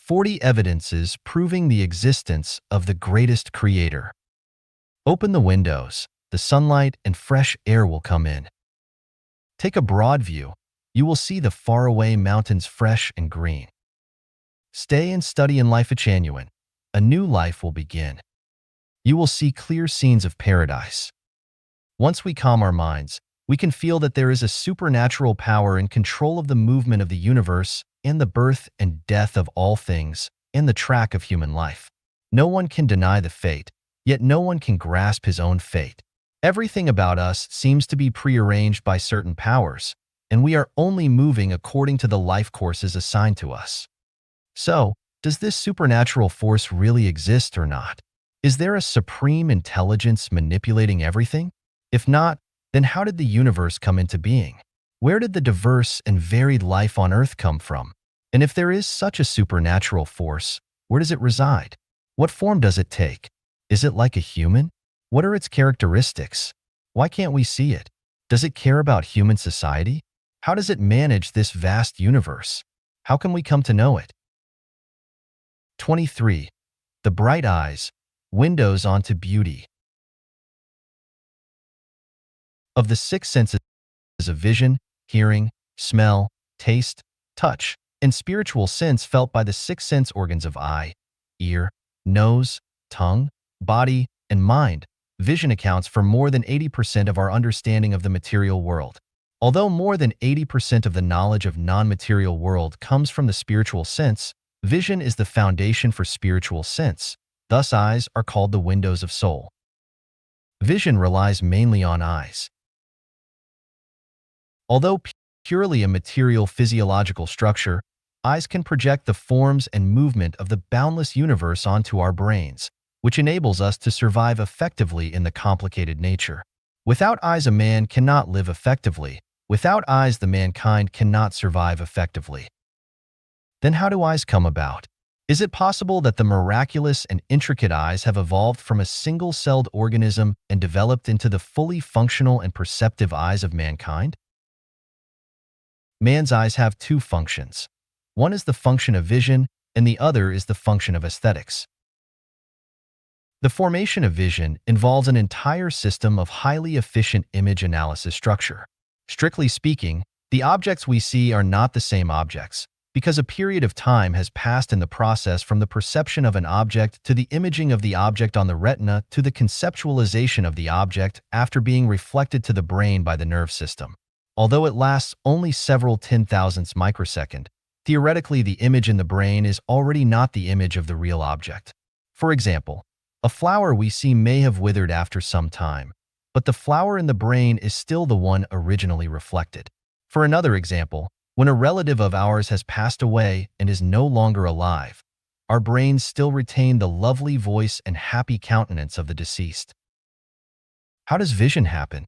40 evidences proving the existence of the greatest creator. Open the windows. The sunlight and fresh air will come in. Take a broad view. You will see the faraway mountains fresh and green. Stay and study in Lifechanyuan. A new life will begin. You will see clear scenes of paradise. Once we calm our minds, we can feel that there is a supernatural power in control of the movement of the universe and the birth and death of all things and the track of human life. No one can deny the fate, yet no one can grasp his own fate. Everything about us seems to be prearranged by certain powers, and we are only moving according to the life courses assigned to us. So, does this supernatural force really exist or not? Is there a supreme intelligence manipulating everything? If not, then how did the universe come into being? Where did the diverse and varied life on Earth come from? And if there is such a supernatural force, where does it reside? What form does it take? Is it like a human? What are its characteristics? Why can't we see it? Does it care about human society? How does it manage this vast universe? How can we come to know it? 23. The bright eyes, windows onto beauty. Of the six senses of vision, hearing, smell, taste, touch, and spiritual sense felt by the six sense organs of eye, ear, nose, tongue, body, and mind, vision accounts for more than 80% of our understanding of the material world. Although more than 80% of the knowledge of non-material world comes from the spiritual sense, vision is the foundation for spiritual sense. Thus, eyes are called the windows of soul. Vision relies mainly on eyes. Although purely a material physiological structure, eyes can project the forms and movement of the boundless universe onto our brains, which enables us to survive effectively in the complicated nature. Without eyes, a man cannot live effectively. Without eyes, the mankind cannot survive effectively. Then how do eyes come about? Is it possible that the miraculous and intricate eyes have evolved from a single-celled organism and developed into the fully functional and perceptive eyes of mankind? Man's eyes have two functions. One is the function of vision, and the other is the function of aesthetics. The formation of vision involves an entire system of highly efficient image analysis structure. Strictly speaking, the objects we see are not the same objects, because a period of time has passed in the process from the perception of an object to the imaging of the object on the retina to the conceptualization of the object after being reflected to the brain by the nerve system. Although it lasts only several 10,000ths microsecond, theoretically the image in the brain is already not the image of the real object. For example, a flower we see may have withered after some time, but the flower in the brain is still the one originally reflected. For another example, when a relative of ours has passed away and is no longer alive, our brains still retain the lovely voice and happy countenance of the deceased. How does vision happen?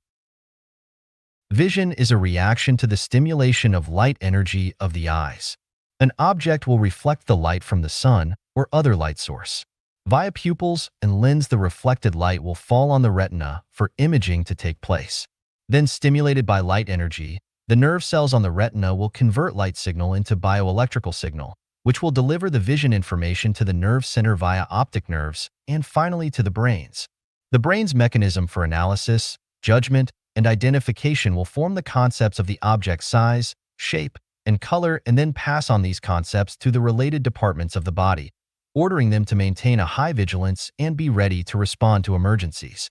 Vision is a reaction to the stimulation of light energy of the eyes. An object will reflect the light from the sun or other light source. Via pupils and lens, the reflected light will fall on the retina for imaging to take place. Then, stimulated by light energy, the nerve cells on the retina will convert light signal into bioelectrical signal, which will deliver the vision information to the nerve center via optic nerves and finally to the brains. The brain's mechanism for analysis, judgment, and identification will form the concepts of the object's size, shape, and color and then pass on these concepts to the related departments of the body, ordering them to maintain a high vigilance and be ready to respond to emergencies.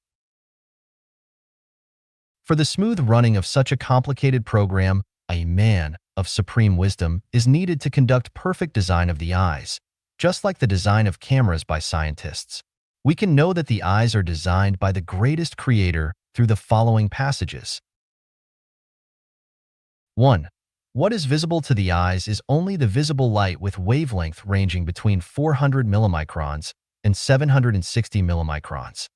For the smooth running of such a complicated program, a man of supreme wisdom is needed to conduct perfect design of the eyes, just like the design of cameras by scientists. We can know that the eyes are designed by the greatest creator through the following passages. 1. What is visible to the eyes is only the visible light with wavelength ranging between 400 millimicrons and 760 millimicrons.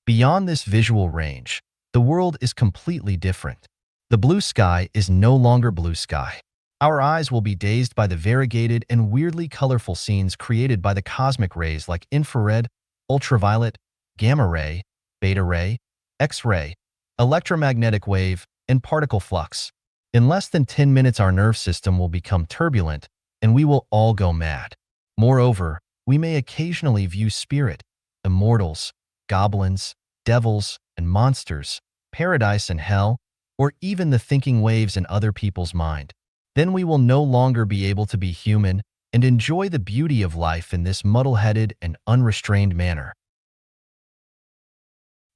Beyond this visual range, the world is completely different. The blue sky is no longer blue sky. Our eyes will be dazed by the variegated and weirdly colorful scenes created by the cosmic rays like infrared, ultraviolet, gamma ray, beta ray, X-ray, electromagnetic wave, and particle flux. In less than 10 minutes, our nerve system will become turbulent, and we will all go mad. Moreover, we may occasionally view spirit, immortals, goblins, devils, and monsters, paradise and hell, or even the thinking waves in other people's mind. Then we will no longer be able to be human and enjoy the beauty of life in this muddle-headed and unrestrained manner.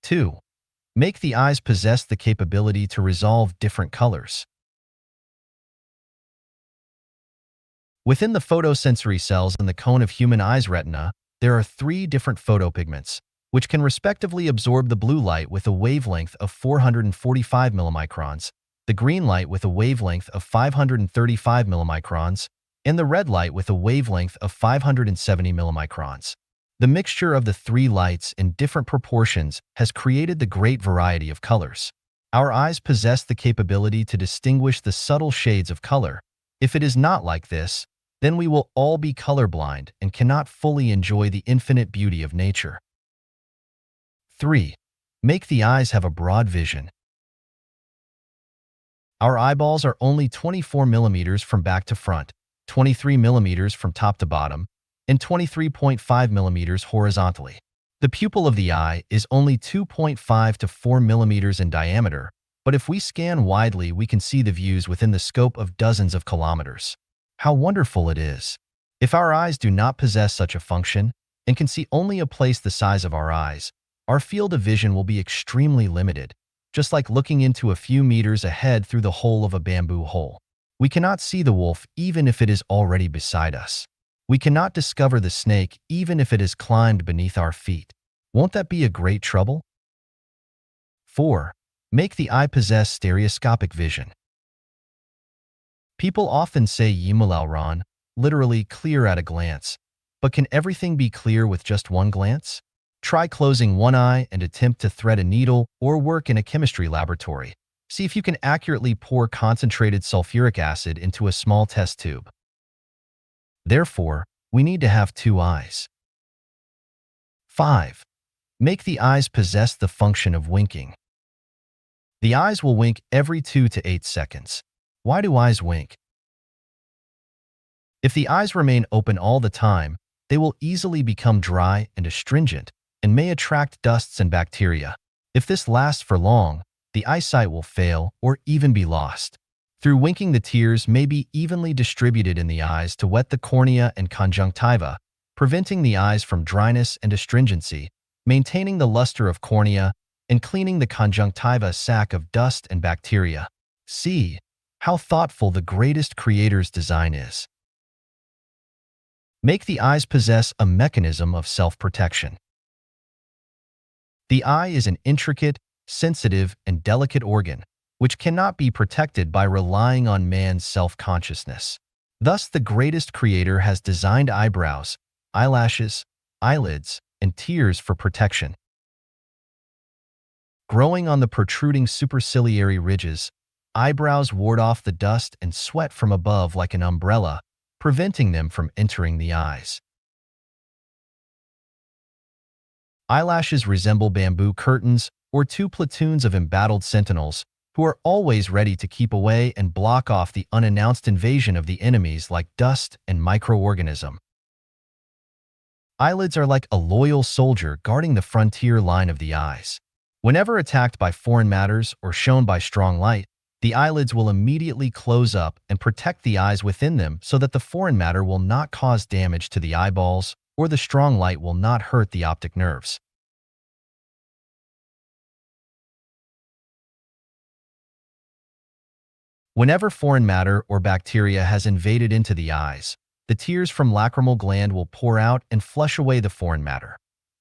2. Make the eyes possess the capability to resolve different colors. Within the photosensory cells in the cone of human eye's retina, there are three different photopigments, which can respectively absorb the blue light with a wavelength of 445 millimicrons, the green light with a wavelength of 535 millimicrons, and the red light with a wavelength of 570 millimicrons. The mixture of the three lights in different proportions has created the great variety of colors. Our eyes possess the capability to distinguish the subtle shades of color. If it is not like this, then we will all be colorblind and cannot fully enjoy the infinite beauty of nature. 3. Make the eyes have a broad vision. Our eyeballs are only 24 millimeters from back to front, 23 millimeters from top to bottom, and 23.5 millimeters horizontally. The pupil of the eye is only 2.5 to 4 millimeters in diameter, but if we scan widely, we can see the views within the scope of dozens of kilometers. How wonderful it is! If our eyes do not possess such a function and can see only a place the size of our eyes, our field of vision will be extremely limited, just like looking into a few meters ahead through the hole of a bamboo hole. We cannot see the wolf even if it is already beside us. We cannot discover the snake even if it has climbed beneath our feet. Won't that be a great trouble? 4. Make the eye possess stereoscopic vision. People often say yimulalran, literally clear at a glance. But can everything be clear with just one glance? Try closing one eye and attempt to thread a needle or work in a chemistry laboratory. See if you can accurately pour concentrated sulfuric acid into a small test tube. Therefore, we need to have two eyes. 5. Make the eyes possess the function of winking. The eyes will wink every 2 to 8 seconds. Why do eyes wink? If the eyes remain open all the time, they will easily become dry and astringent and may attract dusts and bacteria. If this lasts for long, the eyesight will fail or even be lost. Through winking, the tears may be evenly distributed in the eyes to wet the cornea and conjunctiva, preventing the eyes from dryness and astringency, maintaining the luster of cornea, and cleaning the conjunctiva sac of dust and bacteria. See how thoughtful the greatest creator's design is. Make the eyes possess a mechanism of self-protection. The eye is an intricate, sensitive, and delicate organ, which cannot be protected by relying on man's self-consciousness. Thus, the greatest creator has designed eyebrows, eyelashes, eyelids, and tears for protection. Growing on the protruding superciliary ridges, eyebrows ward off the dust and sweat from above like an umbrella, preventing them from entering the eyes. Eyelashes resemble bamboo curtains or two platoons of embattled sentinels who are always ready to keep away and block off the unannounced invasion of the enemies like dust and microorganism. Eyelids are like a loyal soldier guarding the frontier line of the eyes. Whenever attacked by foreign matters or shown by strong light, the eyelids will immediately close up and protect the eyes within them so that the foreign matter will not cause damage to the eyeballs or the strong light will not hurt the optic nerves. Whenever foreign matter or bacteria has invaded into the eyes, the tears from lacrimal gland will pour out and flush away the foreign matter.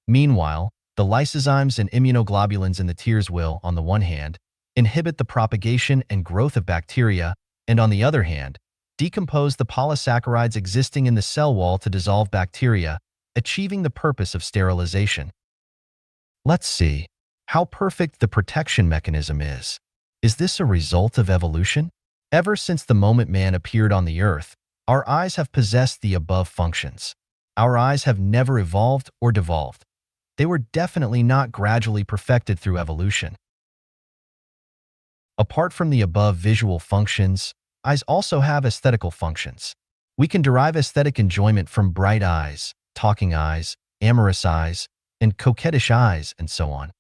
Meanwhile, the lysozymes and immunoglobulins in the tears will, on the one hand, inhibit the propagation and growth of bacteria, and on the other hand, decompose the polysaccharides existing in the cell wall to dissolve bacteria, achieving the purpose of sterilization. Let's see how perfect the protection mechanism is. Is this a result of evolution? Ever since the moment man appeared on the earth, our eyes have possessed the above functions. Our eyes have never evolved or devolved. They were definitely not gradually perfected through evolution. Apart from the above visual functions, eyes also have aesthetical functions. We can derive aesthetic enjoyment from bright eyes, talking eyes, amorous eyes, and coquettish eyes, and so on.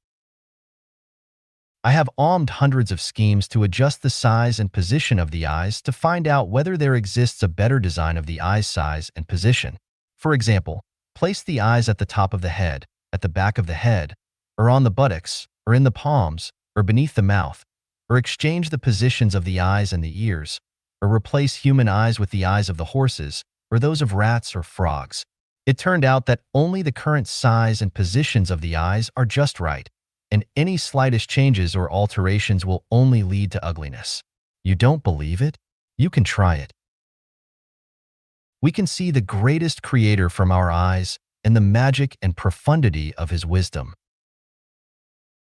I have almed hundreds of schemes to adjust the size and position of the eyes to find out whether there exists a better design of the eye's size and position. For example, place the eyes at the top of the head, at the back of the head, or on the buttocks, or in the palms, or beneath the mouth, or exchange the positions of the eyes and the ears, or replace human eyes with the eyes of the horses, or those of rats or frogs. It turned out that only the current size and positions of the eyes are just right, and any slightest changes or alterations will only lead to ugliness. You don't believe it? You can try it. We can see the greatest creator from our eyes and the magic and profundity of his wisdom.